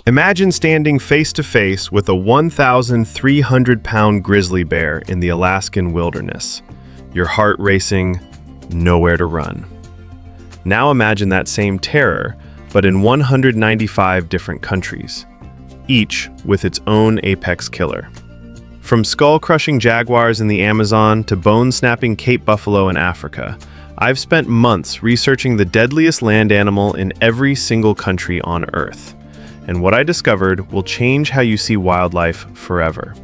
Imagine standing face to face with a 1,300-pound grizzly bear in the Alaskan wilderness. Your heart racing, nowhere to run. Now imagine that same terror, but in 195 different countries, each with its own apex killer. From skull-crushing jaguars in the Amazon to bone-snapping Cape buffalo in Africa, I've spent months researching the deadliest land animal in every single country on Earth. And what I discovered will change how you see wildlife forever.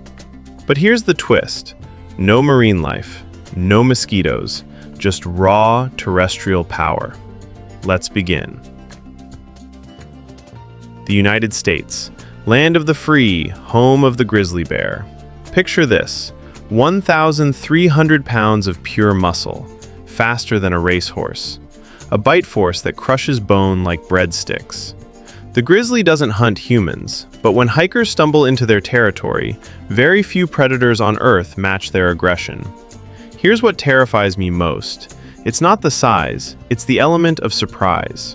But here's the twist. No marine life, no mosquitoes, just raw terrestrial power. Let's begin. The United States, land of the free, home of the grizzly bear. Picture this, 1,300 pounds of pure muscle, faster than a racehorse. A bite force that crushes bone like breadsticks. The grizzly doesn't hunt humans, but when hikers stumble into their territory, very few predators on Earth match their aggression. Here's what terrifies me most. It's not the size, it's the element of surprise.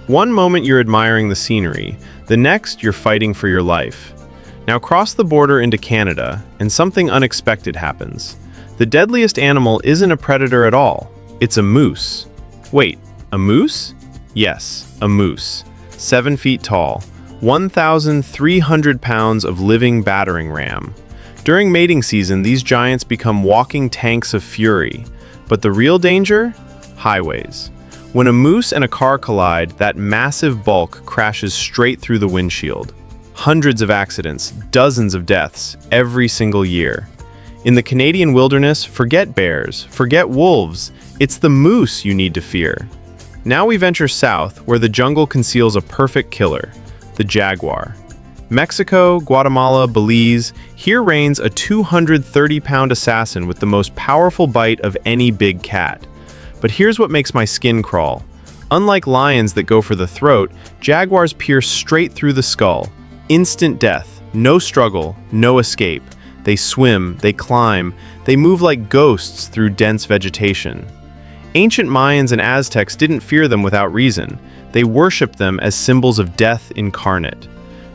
One moment you're admiring the scenery, the next you're fighting for your life. Now cross the border into Canada, and something unexpected happens. The deadliest animal isn't a predator at all. It's a moose. Wait, a moose? Yes, a moose. 7 feet tall, 1,300 pounds of living battering ram. During mating season, these giants become walking tanks of fury. But the real danger? Highways. When a moose and a car collide, that massive bulk crashes straight through the windshield. Hundreds of accidents, dozens of deaths, every single year. In the Canadian wilderness, forget bears, forget wolves. It's the moose you need to fear. Now we venture south, where the jungle conceals a perfect killer, the jaguar. Mexico, Guatemala, Belize, here reigns a 230-pound assassin with the most powerful bite of any big cat. But here's what makes my skin crawl. Unlike lions that go for the throat, jaguars pierce straight through the skull. Instant death, no struggle, no escape. They swim, they climb, they move like ghosts through dense vegetation. Ancient Mayans and Aztecs didn't fear them without reason. They worshipped them as symbols of death incarnate.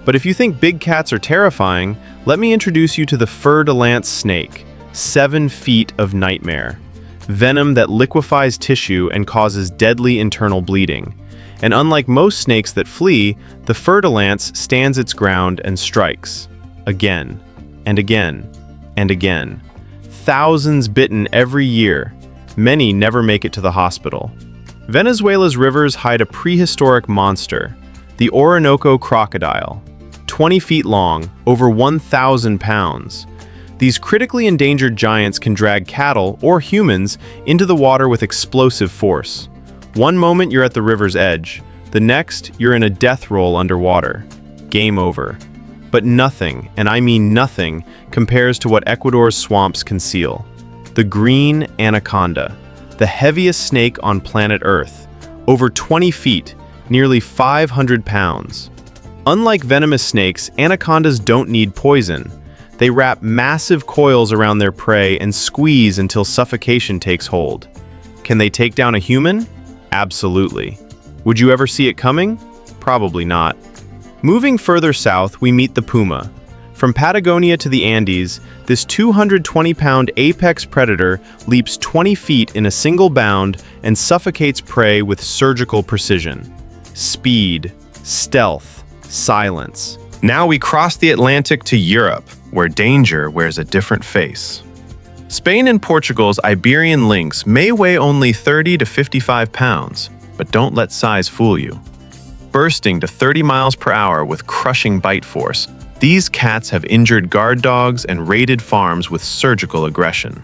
But if you think big cats are terrifying, let me introduce you to the fer-de-lance snake, 7 feet of nightmare. Venom that liquefies tissue and causes deadly internal bleeding. And unlike most snakes that flee, the fer-de-lance stands its ground and strikes. Again, and again, and again. Thousands bitten every year. Many never make it to the hospital. Venezuela's rivers hide a prehistoric monster, the Orinoco crocodile. 20 feet long, over 1,000 pounds. These critically endangered giants can drag cattle or humans into the water with explosive force. One moment you're at the river's edge, the next you're in a death roll underwater. Game over. But nothing, and I mean nothing, compares to what Ecuador's swamps conceal. The green anaconda, the heaviest snake on planet Earth, over 20 feet, nearly 500 pounds. Unlike venomous snakes, anacondas don't need poison. They wrap massive coils around their prey and squeeze until suffocation takes hold. Can they take down a human? Absolutely. Would you ever see it coming? Probably not. Moving further south, we meet the puma. From Patagonia to the Andes, this 220-pound apex predator leaps 20 feet in a single bound and suffocates prey with surgical precision. Speed, stealth, silence. Now we cross the Atlantic to Europe, where danger wears a different face. Spain and Portugal's Iberian lynx may weigh only 30 to 55 pounds, but don't let size fool you. Bursting to 30 miles per hour with crushing bite force, these cats have injured guard dogs and raided farms with surgical aggression.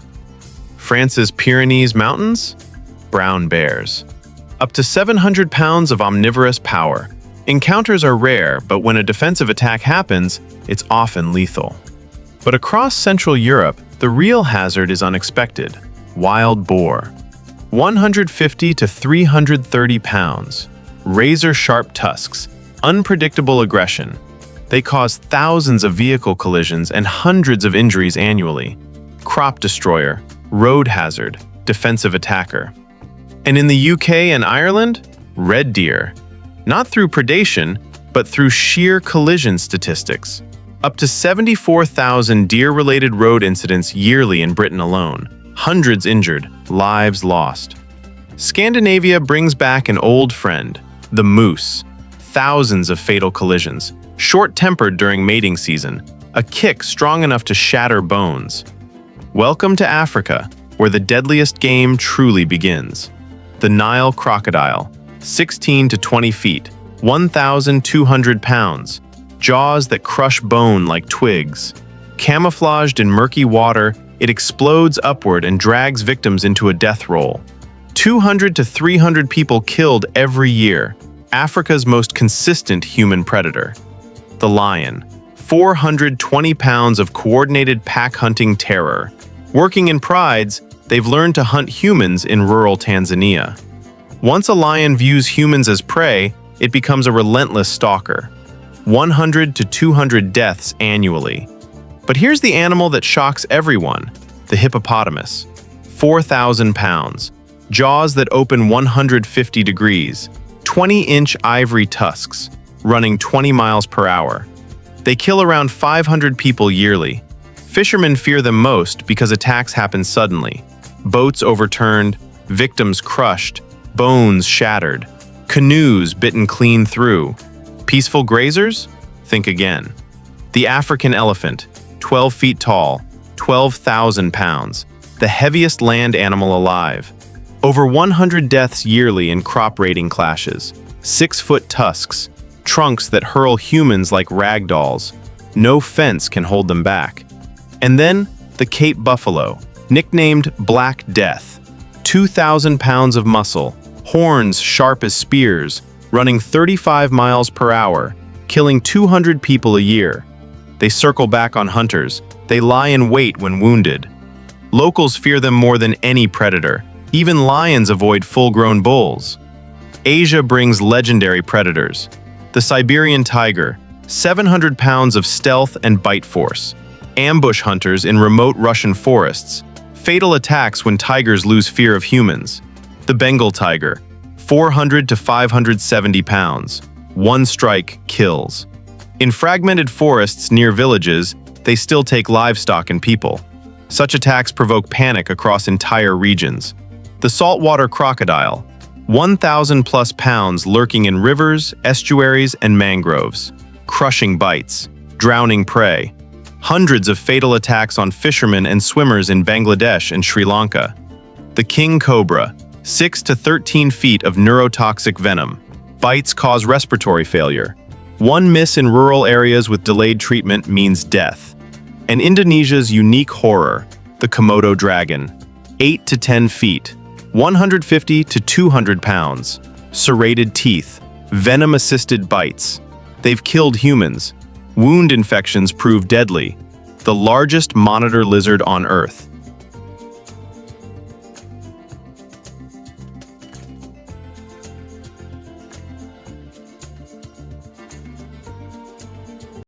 France's Pyrenees Mountains? Brown bears. Up to 700 pounds of omnivorous power. Encounters are rare, but when a defensive attack happens, it's often lethal. But across Central Europe, the real hazard is unexpected. Wild boar. 150 to 330 pounds. Razor-sharp tusks. Unpredictable aggression. They cause thousands of vehicle collisions and hundreds of injuries annually. Crop destroyer, road hazard, defensive attacker. And in the UK and Ireland, red deer. Not through predation, but through sheer collision statistics. Up to 74,000 deer-related road incidents yearly in Britain alone. Hundreds injured, lives lost. Scandinavia brings back an old friend, the moose. Thousands of fatal collisions, short-tempered during mating season, a kick strong enough to shatter bones. Welcome to Africa, where the deadliest game truly begins. The Nile crocodile, 16 to 20 feet, 1,200 pounds, jaws that crush bone like twigs. Camouflaged in murky water, it explodes upward and drags victims into a death roll. 200 to 300 people killed every year, Africa's most consistent human predator. The lion, 420 pounds of coordinated pack-hunting terror. Working in prides, they've learned to hunt humans in rural Tanzania. Once a lion views humans as prey, it becomes a relentless stalker. 100 to 200 deaths annually. But here's the animal that shocks everyone, the hippopotamus. 4,000 pounds, jaws that open 150 degrees, 20-inch ivory tusks, running 20 miles per hour. They kill around 500 people yearly. Fishermen fear them most because attacks happen suddenly. Boats overturned, victims crushed, bones shattered, canoes bitten clean through. Peaceful grazers? Think again. The African elephant, 12 feet tall, 12,000 pounds, the heaviest land animal alive. Over 100 deaths yearly in crop raiding clashes. 6-foot tusks, trunks that hurl humans like rag dolls. No fence can hold them back. And then, the Cape buffalo, nicknamed Black Death. 2,000 pounds of muscle, horns sharp as spears, running 35 miles per hour, killing 200 people a year. They circle back on hunters. They lie in wait when wounded. Locals fear them more than any predator. Even lions avoid full-grown bulls. Asia brings legendary predators. The Siberian tiger, 700 pounds of stealth and bite force. Ambush hunters in remote Russian forests. Fatal attacks when tigers lose fear of humans. The Bengal tiger, 400 to 570 pounds. One strike kills. In fragmented forests near villages, they still take livestock and people. Such attacks provoke panic across entire regions. The saltwater crocodile, 1,000 plus pounds lurking in rivers, estuaries, and mangroves. Crushing bites, drowning prey. Hundreds of fatal attacks on fishermen and swimmers in Bangladesh and Sri Lanka. The king cobra, 6 to 13 feet of neurotoxic venom. Bites cause respiratory failure. One miss in rural areas with delayed treatment means death. And Indonesia's unique horror, the Komodo dragon, 8 to 10 feet, 150 to 200 pounds. Serrated teeth, venom-assisted bites. They've killed humans. Wound infections prove deadly. The largest monitor lizard on Earth.